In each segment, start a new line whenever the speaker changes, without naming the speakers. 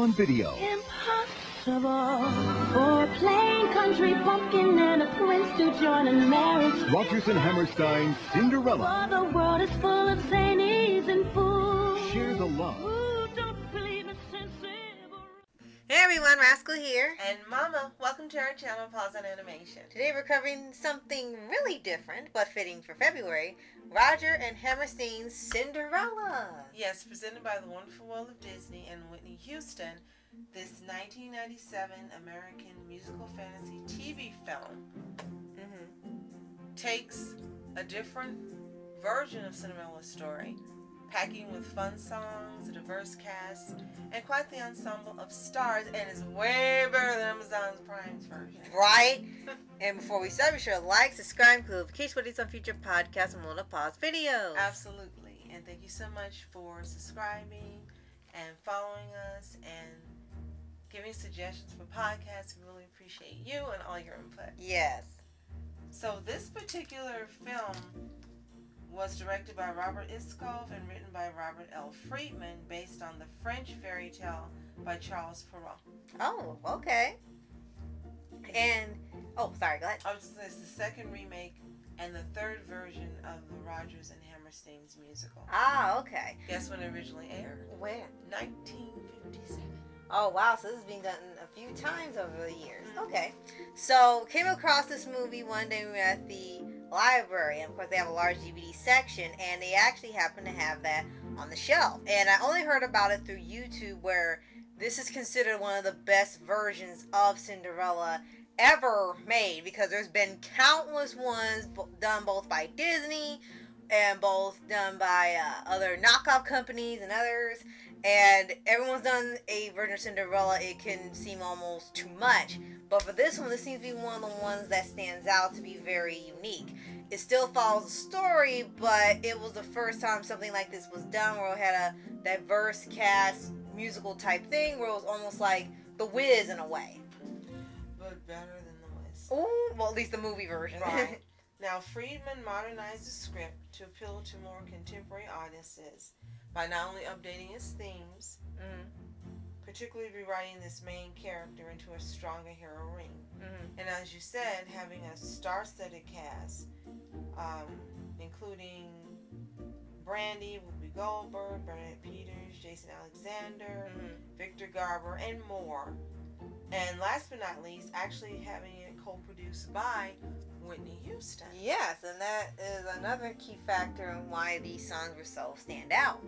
on video.
Impossible for a plain country bumpkin and a prince to join in marriage.
Rodger and Hammerstein, Cinderella.
For the world is full of zanies and fools.
Share the love.
Who don't believe it's sensible.
Hey everyone, Rascal here.
And Mama, welcome to our channel, Paws On Animation.
Today we're covering something really different, but fitting for February. Rodger and Hammerstein's Cinderella.
Yes, presented by the Wonderful World of Disney and Whitney Houston, this 1997 American musical fantasy TV film takes a different version of Cinderella's story, packing with fun songs, a diverse cast, and quite the ensemble of stars, and is way better than Amazon Prime's version.
Right? And before we start, be sure to like, subscribe, click notifications for these on future podcasts and we'll pause videos.
Absolutely. And thank you so much for subscribing and following us and giving suggestions for podcasts. We really appreciate you and all your input.
Yes.
So this particular film was directed by Robert Iscoff and written by Robert L. Friedman, based on the French fairy tale by Charles Perrault.
Oh, okay. And, oh, sorry, go ahead.
I was just saying, it's the second remake and the third version of the Rodgers and Hammerstein's musical.
Ah, okay.
Guess when it originally aired?
When?
1957.
Oh, wow, so this has been done a few times over the years. Okay. So, came across this movie one day we were at the library, and of course they have a large DVD section, and they actually happen to have that on the shelf. And I only heard about it through YouTube, where this is considered one of the best versions of Cinderella ever made, because there's been countless ones done both by Disney and both done by other knockoff companies and others, and everyone's done a version of Cinderella. It can seem almost too much, but for this one, this seems to be one of the ones that stands out to be very unique. It still follows the story, but it was the first time something like this was done, where it had a diverse cast, musical type thing, where it was almost like The Wiz in a way.
But better than The Wiz.
Oh, well, at least the movie version.
Right. Now, Friedman modernized the script to appeal to more contemporary audiences by not only updating its themes, particularly rewriting this main character into a stronger heroine. And as you said, having a star-studded cast, including Brandy, Whoopi Goldberg, Bernadette Peters, Jason Alexander, Victor Garber, and more. And last but not least, actually having it co-produced by Whitney Houston.
Yes, and that is another key factor in why these songs were so stand out.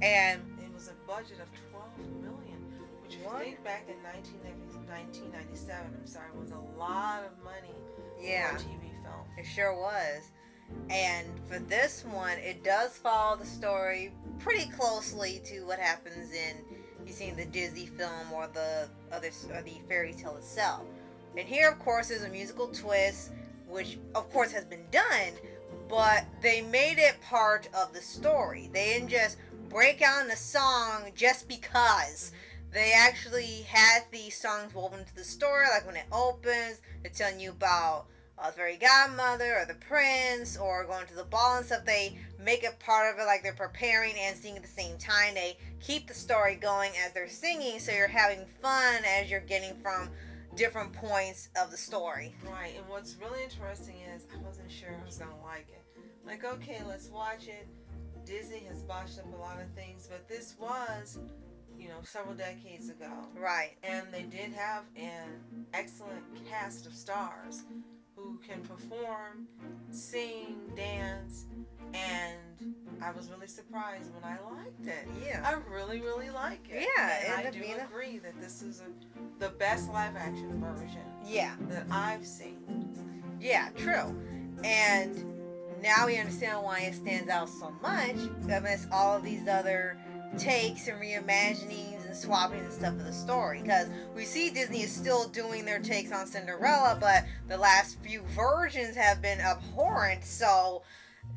And
it was a budget of $12 million, which if you think back in 1997, was a lot of money for a TV film.
It sure was. And for this one, it does follow the story pretty closely to what happens in the Disney film or the fairy tale itself. And here, of course, there's a musical twist, which of course has been done, but they made it part of the story. They didn't just break out in a song just because. They actually had these songs woven into the story, like when it opens, they're telling you about the fairy godmother or the prince or going to the ball and stuff. They make it part of it, like they're preparing and singing at the same time. They keep the story going as they're singing, so you're having fun as you're getting from different points of the story.
Right, and what's really interesting is I wasn't sure I was going to like it. Like, okay, let's watch it. Disney has botched up a lot of things, but this was, several decades ago.
Right.
And they did have an excellent cast of stars who can perform, sing, dance, and I was really surprised when I liked it.
Yeah.
I really, really like it.
Yeah.
And I do agree that this is the best live-action version that I've seen.
Yeah, true. And now we understand why it stands out so much amidst all of these other takes and reimaginings and swapping and stuff of the story, because we see Disney is still doing their takes on Cinderella, but the last few versions have been abhorrent, so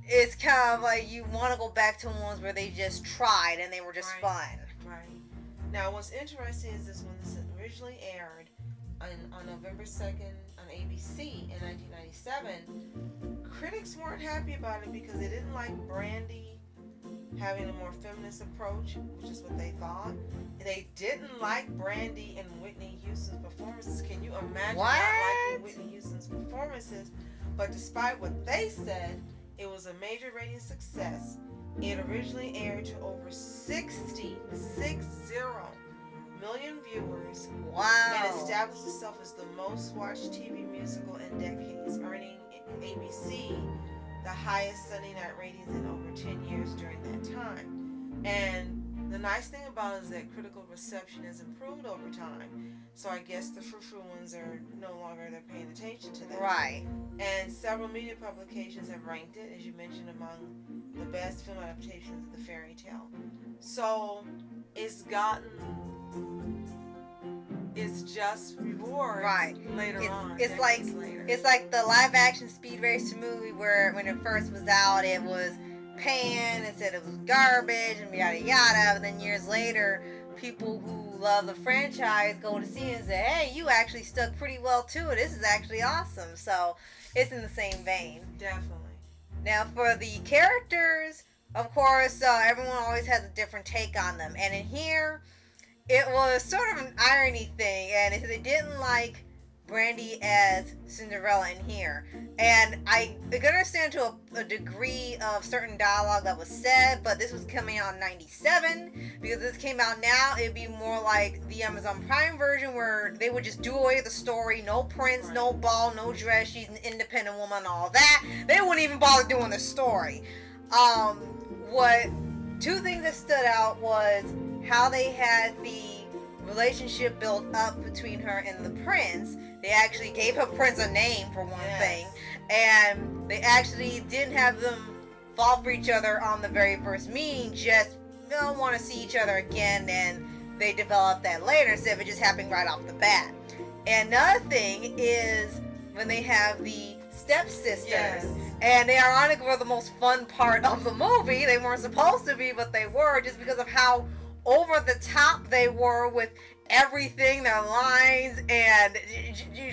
it's kind of like you want to go back to ones where they just tried and they were just fun.
Right. Now, what's interesting is this, when this originally aired on November 2nd on ABC in 1997, critics weren't happy about it because they didn't like Brandy having a more feminist approach, which is what they thought. They didn't like Brandy and Whitney Houston's performances. Can you imagine not liking Whitney Houston's performances? But despite what they said, it was a major rating success. It originally aired to over 60 million viewers.
Wow.
And established itself as the most watched TV musical in decades, earning ABC the highest Sunday night ratings in over 10 years during that time. And the nice thing about it is that critical reception has improved over time. So I guess the frou-frou ones are no longer, they're paying attention to that.
Right.
And several media publications have ranked it, as you mentioned, among the best film adaptations of the fairy tale. So it's just rewards later on.
It's like the live action Speed Racer movie where when it first was out it was panned and said it was garbage and yada yada, and then years later people who love the franchise go to see it and say, hey, you actually stuck pretty well to it. This is actually awesome. So it's in the same vein.
Definitely.
Now for the characters, of course, everyone always has a different take on them. And in here, it was sort of an irony thing. And they didn't like Brandy as Cinderella in here. And I can understand to a degree of certain dialogue that was said, but this was coming out in 97. Because this came out now, it'd be more like the Amazon Prime version where they would just do away with the story. No prince, no ball, no dress. She's an independent woman, all that. They wouldn't even bother doing the story. Two things that stood out was how they had the relationship built up between her and the prince. They actually gave her prince a name for one thing, and they actually didn't have them fall for each other on the very first meeting, just don't want to see each other again, and they developed that later instead of it just happening right off the bat. And another thing is when they have the stepsisters, and they ironically were the most fun part of the movie. They weren't supposed to be, but they were, just because of how over the top they were with everything, their lines, and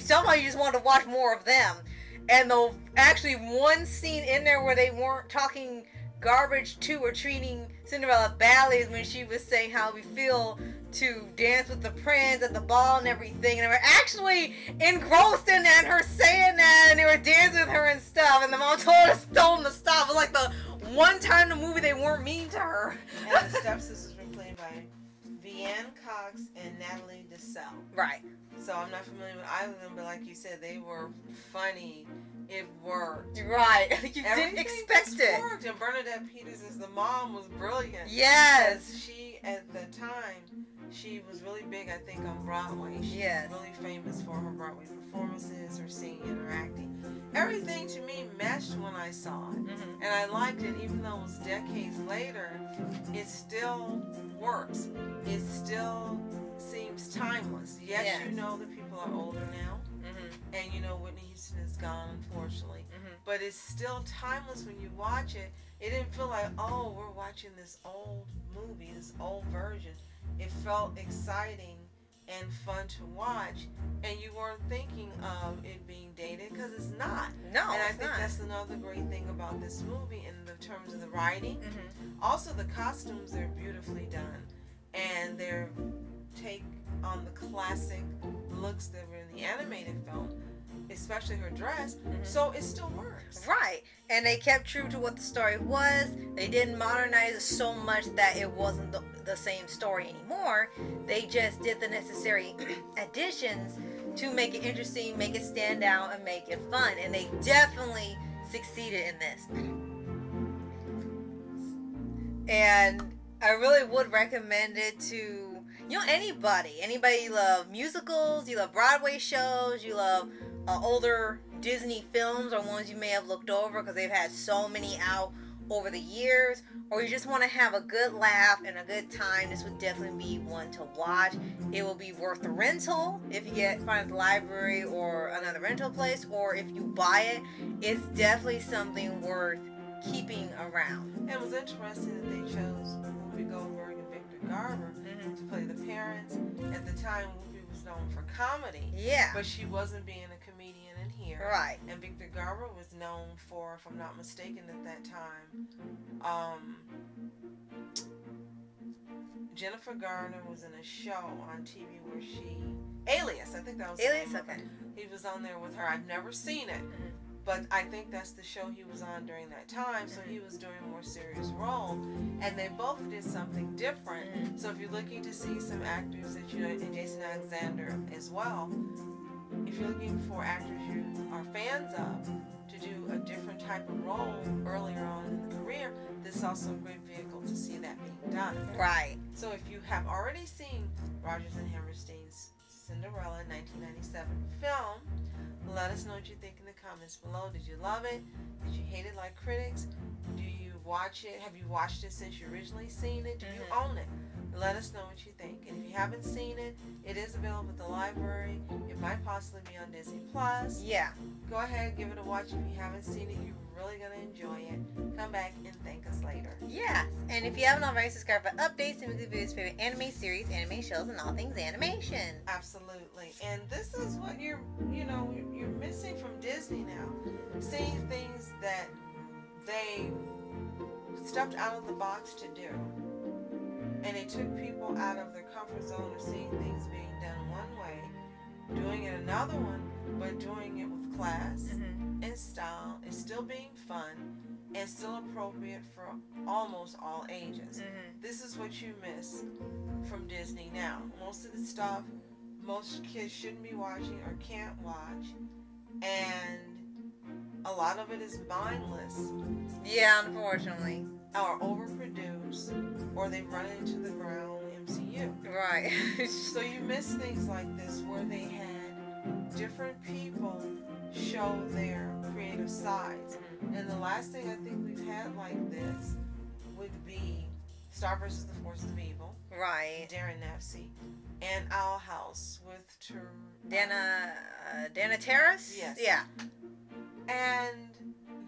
somehow you just wanted to watch more of them. And the actually one scene in there where they weren't talking garbage to or treating Cinderella badly is when she was saying how we feel to dance with the prince at the ball and everything, and they were actually engrossed in that, and her saying that, and they were dancing with her and stuff, and the mom told them to stop. It was like the one time in the movie they weren't mean to her.
And the stepsisters were played by Vianne Cox and Natalie Desselle.
Right.
So I'm not familiar with either of them, but like you said, they were funny. It worked.
Right. You didn't expect it.
Worked. And Bernadette Peters as the mom was brilliant.
Yes.
She, at the time, she was really big, I think, on Broadway. She was really famous for her Broadway performances, her singing and her acting. Everything to me matched when I saw it. And I liked it, even though it was decades later, it still works. It still seems timeless. Yes, you know that people are older now. And you know Whitney Houston is gone, unfortunately. But it's still timeless when you watch it. It didn't feel like, oh, we're watching this old movie, this old version. It felt exciting and fun to watch, and you weren't thinking of it being dated, because it's not.
No,
and I think that's another great thing about this movie in the terms of the writing. Also, the costumes are beautifully done, and their take on the classic looks that were in the animated film, especially her dress, so it still works.
Right. And they kept true to what the story was. They didn't modernize it so much that it wasn't the same story anymore. They just did the necessary additions to make it interesting, make it stand out, and make it fun. And they definitely succeeded in this. And I really would recommend it to, anybody. Anybody you love musicals, you love Broadway shows, you love older Disney films or ones you may have looked over because they've had so many out over the years, or you just want to have a good laugh and a good time, this would definitely be one to watch. It will be worth the rental if you find it at the library or another rental place, or if you buy it, it's definitely something worth keeping around.
And it was interesting that they chose Whoopi Goldberg and Victor Garber to play the parents. At the time, Whoopi was known for comedy.
Yeah.
But she wasn't being a comedian in here.
Right.
And Victor Garber was known for, if I'm not mistaken at that time, Jennifer Garner was in a show on TV where she... Alias, I think that was
Alias,
the name of
okay.
it. He was on there with her. I've never seen it. But I think that's the show he was on during that time, so he was doing a more serious role. And they both did something different. So if you're looking to see some actors that you know, and Jason Alexander as well, if you're looking for actors you are fans of to do a different type of role earlier on in the career, this is also a great vehicle to see that being done.
Right.
So if you have already seen Rodgers and Hammerstein's Cinderella 1997 film, let us know what you think in the comments below. Did you love it? Did you hate it like critics? Do you watch it? Have you watched it since you originally seen it? Do you own it? Let us know what you think. And if you haven't seen it, it is available at the library. It might possibly be on Disney Plus.
Yeah.
Go ahead, give it a watch. If you haven't seen it, you're really going to enjoy it. Come back and thank us later.
Yes. And if you haven't already, subscribe for updates and weekly videos for your anime series, anime shows, and all things animation.
Absolutely. And this is what you're missing from Disney now. Seeing things that they stepped out of the box to do. And it took people out of their comfort zone of seeing things being done one way, doing it another one, but doing it with class and style, and still being fun, and still appropriate for almost all ages. This is what you miss from Disney now. Most of the stuff most kids shouldn't be watching or can't watch, and a lot of it is mindless.
Yeah, unfortunately.
Or overproduced, or they run into the ground MCU.
Right.
So you miss things like this where they had different people show their creative sides. And the last thing I think we've had like this would be Star vs. the Forces of Evil.
Right.
Darren Nafsi. And Owl House with
Dana Terrace?
Yes.
Yeah.
And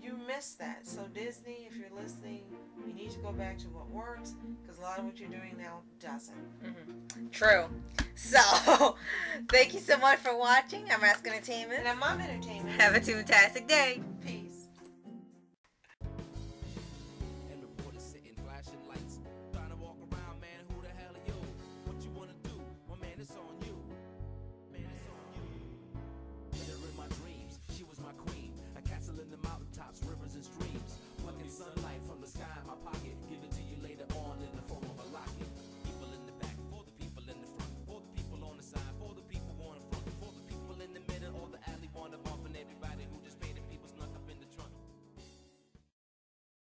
you miss that. So Disney, if you're listening, you need to go back to what works, because a lot of what you're doing now doesn't.
True. So, thank you so much for watching. I'm Rascal Entertainment.
And I'm Mom Entertainment.
Have a fantastic day.
Peace.